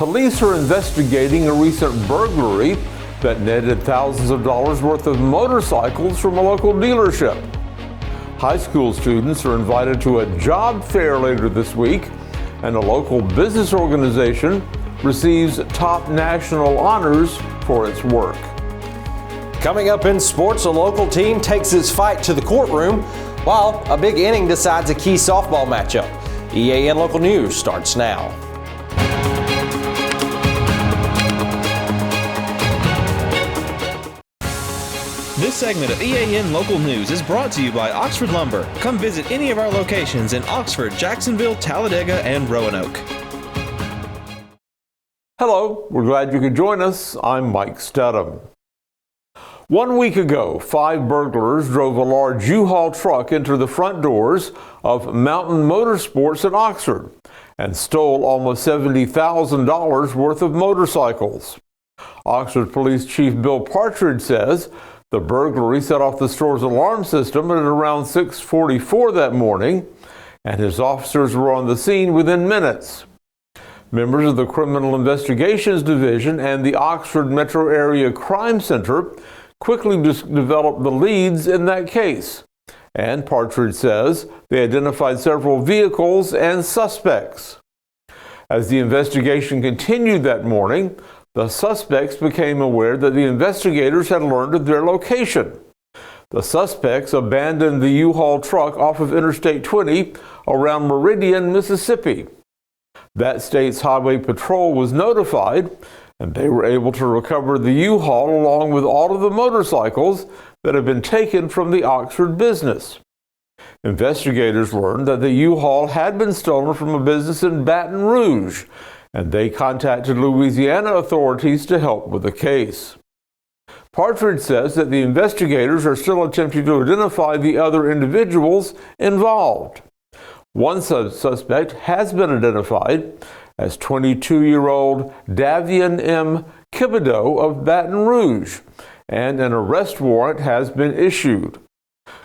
Police are investigating a recent burglary that netted thousands of dollars worth of motorcycles from a local dealership. High school students are invited to a job fair later this week, and a local business organization receives top national honors for its work. Coming up in sports, a local team takes its fight to the courtroom, while a big inning decides a key softball matchup. EAN Local News starts now. This segment of EAN Local News is brought to you by Oxford Lumber. Come visit any of our locations in Oxford, Jacksonville, Talladega, and Roanoke. Hello, we're glad you could join us. I'm Mike Stedham. 1 week ago, 5 burglars drove a large U-Haul truck into the front doors of Mountain Motorsports in Oxford and stole almost $70,000 worth of motorcycles. Oxford Police Chief Bill Partridge says the burglary set off the store's alarm system at around 6:44 that morning, and his officers were on the scene within minutes. Members of the Criminal Investigations Division and the Oxford Metro Area Crime Center quickly developed the leads in that case. And Partridge says they identified several vehicles and suspects. As the investigation continued that morning, the suspects became aware that the investigators had learned of their location. The suspects abandoned the U-Haul truck off of Interstate 20 around Meridian, Mississippi. That state's highway patrol was notified, and they were able to recover the U-Haul along with all of the motorcycles that had been taken from the Oxford business. Investigators learned that the U-Haul had been stolen from a business in Baton Rouge, and they contacted Louisiana authorities to help with the case. Partridge says that the investigators are still attempting to identify the other individuals involved. One suspect has been identified as 22-year-old Davian M. Kibido of Baton Rouge, and an arrest warrant has been issued.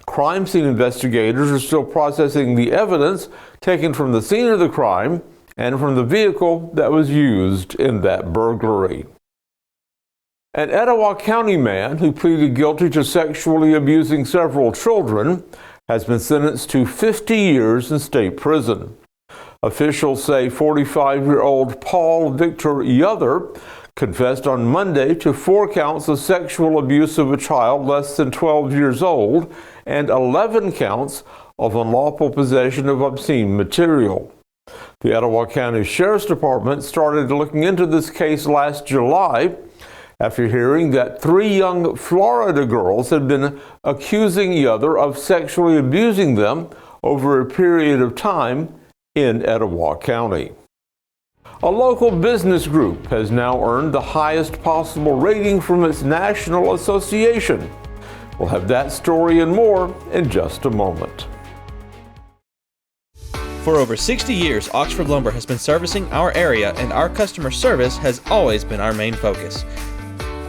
Crime scene investigators are still processing the evidence taken from the scene of the crime and from the vehicle that was used in that burglary. An Etowah County man who pleaded guilty to sexually abusing several children has been sentenced to 50 years in state prison. Officials say 45-year-old Paul Victor Yother confessed on Monday to 4 counts of sexual abuse of a child less than 12 years old and 11 counts of unlawful possession of obscene material. The Etowah County Sheriff's Department started looking into this case last July after hearing that 3 young Florida girls had been accusing Yother of sexually abusing them over a period of time in Etowah County. A local business group has now earned the highest possible rating from its national association. We'll have that story and more in just a moment. For over 60 years, Oxford Lumber has been servicing our area, and our customer service has always been our main focus.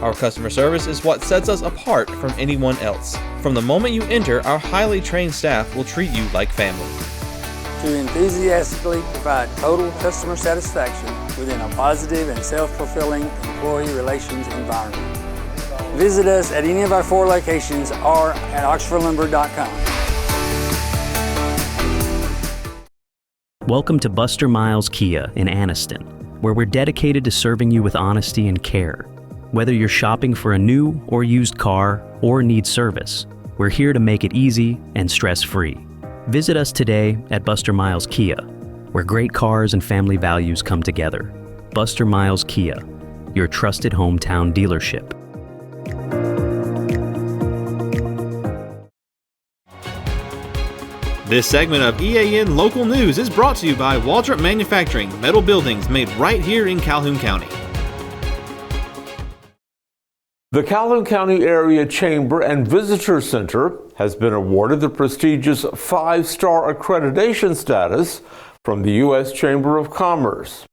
Our customer service is what sets us apart from anyone else. From the moment you enter, our highly trained staff will treat you like family. To enthusiastically provide total customer satisfaction within a positive and self-fulfilling employee relations environment. Visit us at any of our 4 locations or at oxfordlumber.com. Welcome to Buster Miles Kia in Anniston, where we're dedicated to serving you with honesty and care. Whether you're shopping for a new or used car or need service, we're here to make it easy and stress-free. Visit us today at Buster Miles Kia, where great cars and family values come together. Buster Miles Kia, your trusted hometown dealership. This segment of EAN Local News is brought to you by Waldrop Manufacturing, metal buildings made right here in Calhoun County. The Calhoun County Area Chamber and Visitor Center has been awarded the prestigious 5-star accreditation status from the U.S. Chamber of Commerce.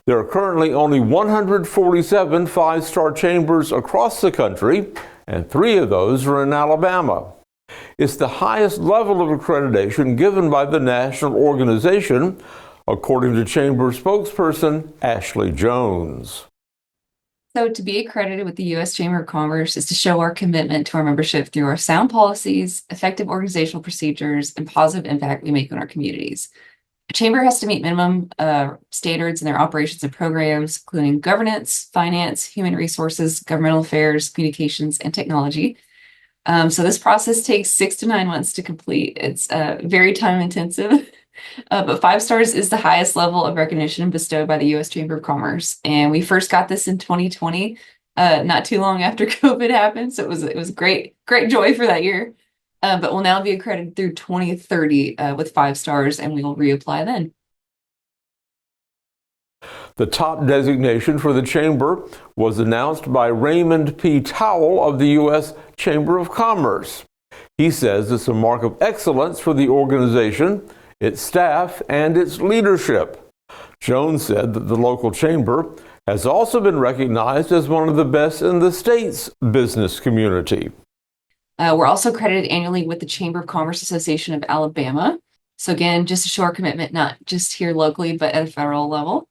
There are currently only 147 5-star chambers across the country, and 3 of those are in Alabama. It's the highest level of accreditation given by the national organization, according to Chamber spokesperson Ashley Jones. So to be accredited with the U.S. Chamber of Commerce is to show our commitment to our membership through our sound policies, effective organizational procedures, and positive impact we make on our communities. A chamber has to meet minimum standards in their operations and programs, including governance, finance, human resources, governmental affairs, communications, and technology. So this process takes 6 to 9 months to complete. It's very time intensive. But 5 stars is the highest level of recognition bestowed by the U.S. Chamber of Commerce. And we first got this in 2020, not too long after COVID happened. So it was great joy for that year. But we'll now be accredited through 2030 with 5 stars, and we will reapply then. The top designation for the Chamber was announced by Raymond P. Towell of the U.S. Chamber of Commerce. He says it's a mark of excellence for the organization, its staff, and its leadership. Jones said that the local chamber has also been recognized as one of the best in the state's business community. We're also credited annually with the Chamber of Commerce Association of Alabama. So again, just to show our commitment, not just here locally, but at a federal level.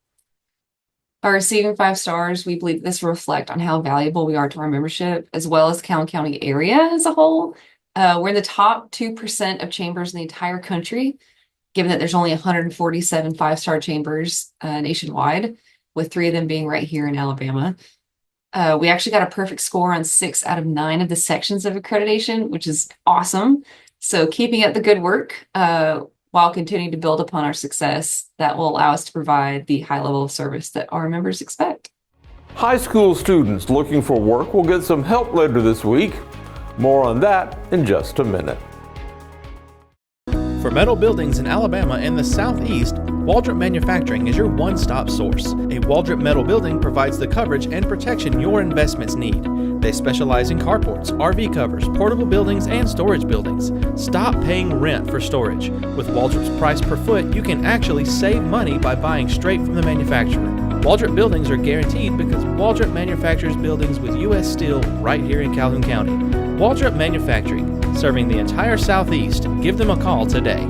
By receiving 5 stars, we believe this will reflect on how valuable we are to our membership, as well as Calhoun County area as a whole. We're in the top 2% of chambers in the entire country, given that there's only 147 5-star chambers nationwide, with 3 of them being right here in Alabama. We actually got a perfect score on 6 out of 9 of the sections of accreditation, which is awesome. So keeping up the good work while continuing to build upon our success, that will allow us to provide the high level of service that our members expect. High school students looking for work will get some help later this week. More on that in just a minute. For metal buildings in Alabama and the Southeast, Waldrop Manufacturing is your one-stop source. A Waldrop metal building provides the coverage and protection your investments need. They specialize in carports, RV covers, portable buildings, and storage buildings. Stop paying rent for storage. With Waldrop's price per foot, you can actually save money by buying straight from the manufacturer. Waldrop buildings are guaranteed because Waldrop manufactures buildings with U.S. steel right here in Calhoun County. Waldrop Manufacturing, serving the entire Southeast. Give them a call today.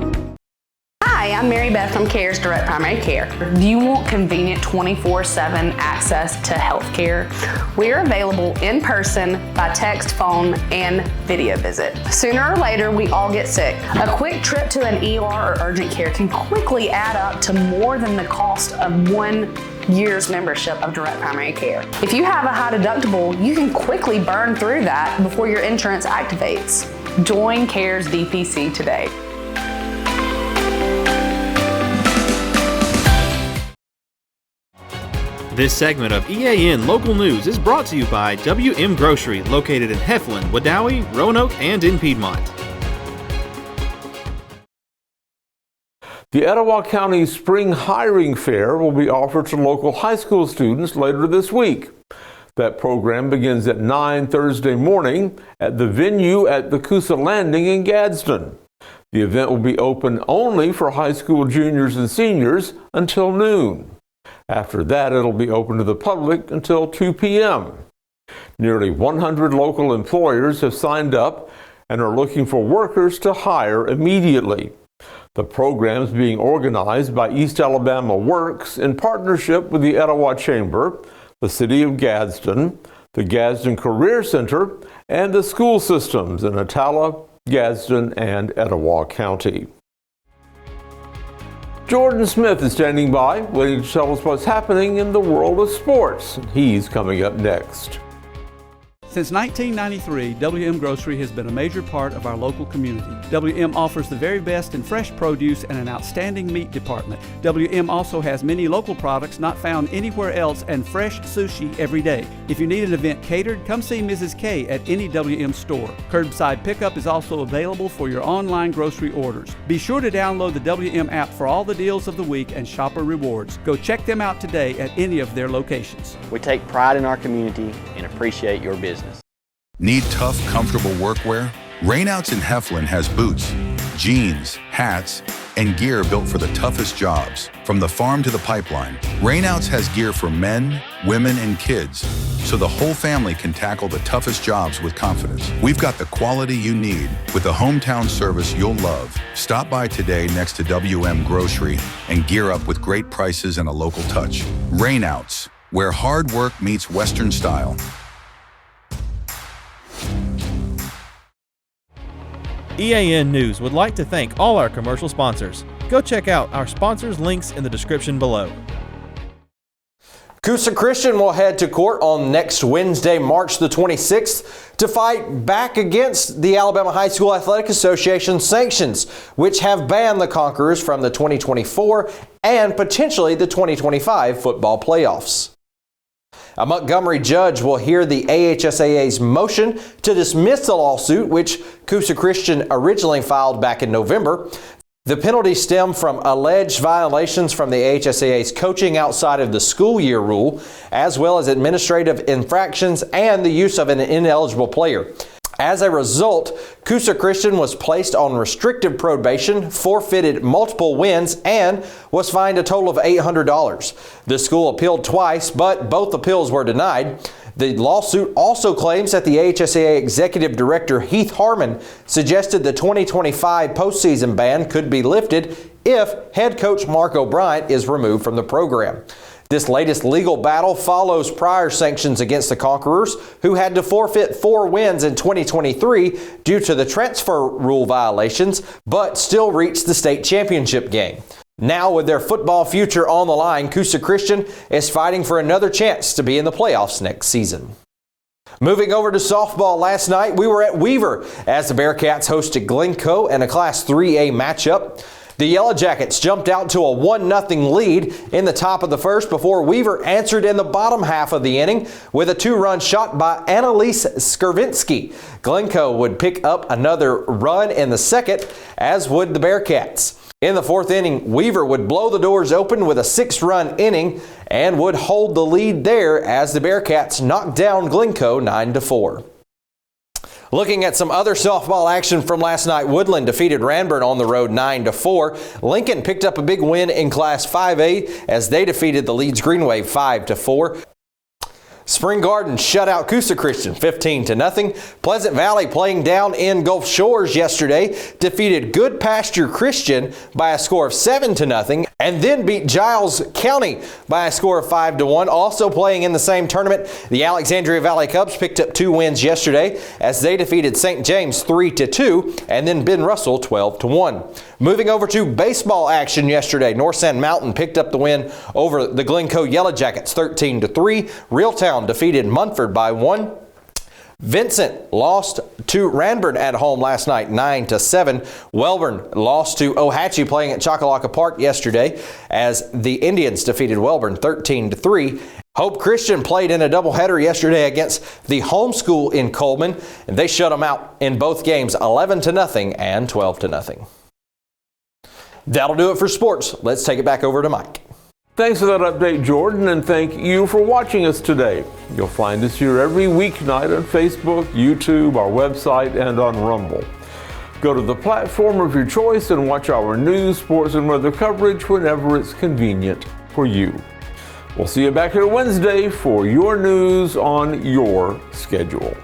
Hi, I'm Mary Beth from CARES Direct Primary Care. Do you want convenient 24/7 access to health care? We are available in person, by text, phone, and video visit. Sooner or later, we all get sick. A quick trip to an ER or urgent care can quickly add up to more than the cost of 1 year's membership of Direct Primary Care. If you have a high deductible, you can quickly burn through that before your insurance activates. Join CARES DPC today. This segment of EAN Local News is brought to you by WM Grocery, located in Heflin, Wadowee, Roanoke, and in Piedmont. The Etowah County Spring Hiring Fair will be offered to local high school students later this week. That program begins at 9 Thursday morning at the venue at the Coosa Landing in Gadsden. The event will be open only for high school juniors and seniors until noon. After that, it'll be open to the public until 2 p.m. Nearly 100 local employers have signed up and are looking for workers to hire immediately. The program is being organized by East Alabama Works in partnership with the Etowah Chamber, the City of Gadsden, the Gadsden Career Center, and the school systems in Attala, Gadsden, and Etowah County. Jordan Smith is standing by, waiting to tell us what's happening in the world of sports. He's coming up next. Since 1993, WM Grocery has been a major part of our local community. WM offers the very best in fresh produce and an outstanding meat department. WM also has many local products not found anywhere else and fresh sushi every day. If you need an event catered, come see Mrs. K at any WM store. Curbside pickup is also available for your online grocery orders. Be sure to download the WM app for all the deals of the week and shopper rewards. Go check them out today at any of their locations. We take pride in our community and appreciate your business. Need tough, comfortable workwear? Rainouts in Heflin has boots, jeans, hats, and gear built for the toughest jobs. From the farm to the pipeline, Rainouts has gear for men, women, and kids. so the whole family can tackle the toughest jobs with confidence. We've got the quality you need with the hometown service you'll love. Stop by today next to WM Grocery and gear up with great prices and a local touch. Rainouts, where hard work meets Western style. EAN News would like to thank all our commercial sponsors. Go check out our sponsors' links in the description below. Coosa Christian will head to court on next Wednesday, March the 26th, to fight back against the Alabama High School Athletic Association sanctions, which have banned the Conquerors from the 2024 and potentially the 2025 football playoffs. A Montgomery judge will hear the AHSAA's motion to dismiss the lawsuit, which Coosa Christian originally filed back in November. The penalties stem from alleged violations from the AHSAA's coaching outside of the school year rule, as well as administrative infractions and the use of an ineligible player. As a result, Coosa Christian was placed on restrictive probation, forfeited multiple wins, and was fined a total of $800. The school appealed twice, but both appeals were denied. The lawsuit also claims that the AHSAA Executive Director Heath Harmon suggested the 2025 postseason ban could be lifted if head coach Mark O'Brien is removed from the program. This latest legal battle follows prior sanctions against the Conquerors, who had to forfeit 4 wins in 2023 due to the transfer rule violations, but still reached the state championship game. Now, with their football future on the line, Coosa Christian is fighting for another chance to be in the playoffs next season. Moving over to softball, last night we were at Weaver as the Bearcats hosted Glencoe in a Class 3A matchup. The Yellow Jackets jumped out to a 1-0 lead in the top of the first before Weaver answered in the bottom half of the inning with a 2-run shot by Annalise Skirvinsky. Glencoe would pick up another run in the second, as would the Bearcats. In the fourth inning, Weaver would blow the doors open with a 6-run inning and would hold the lead there as the Bearcats knocked down Glencoe 9-4. Looking at some other softball action from last night, Woodland defeated Ranburne on the road 9-4. Lincoln picked up a big win in Class 5A as they defeated the Leeds Greenway 5-4. Spring Garden shut out Coosa Christian 15-0. Pleasant Valley, playing down in Gulf Shores yesterday, defeated Good Pasture Christian by a score of 7-0 and then beat Giles County by a score of 5-1. Also playing in the same tournament, the Alexandria Valley Cubs picked up 2 wins yesterday as they defeated St. James 3-2 and then Ben Russell 12-1. Moving over to baseball action yesterday, North Sand Mountain picked up the win over the Glencoe Yellow Jackets 13-3. Reeltown defeated Munford by 1. Vincent lost to Ranburne at home last night 9-7. Welborn lost to Ohatchee playing at Choccolocca Park yesterday as the Indians defeated Welborn 13-3. Hope Christian played in a doubleheader yesterday against the home school in Coleman, and they shut them out in both games 11-0 and 12-0. That'll do it for sports. Let's take it back over to Mike. Thanks for that update, Jordan, and thank you for watching us today. You'll find us here every weeknight on Facebook, YouTube, our website, and on Rumble. Go to the platform of your choice and watch our news, sports, and weather coverage whenever it's convenient for you. We'll see you back here Wednesday for your news on your schedule.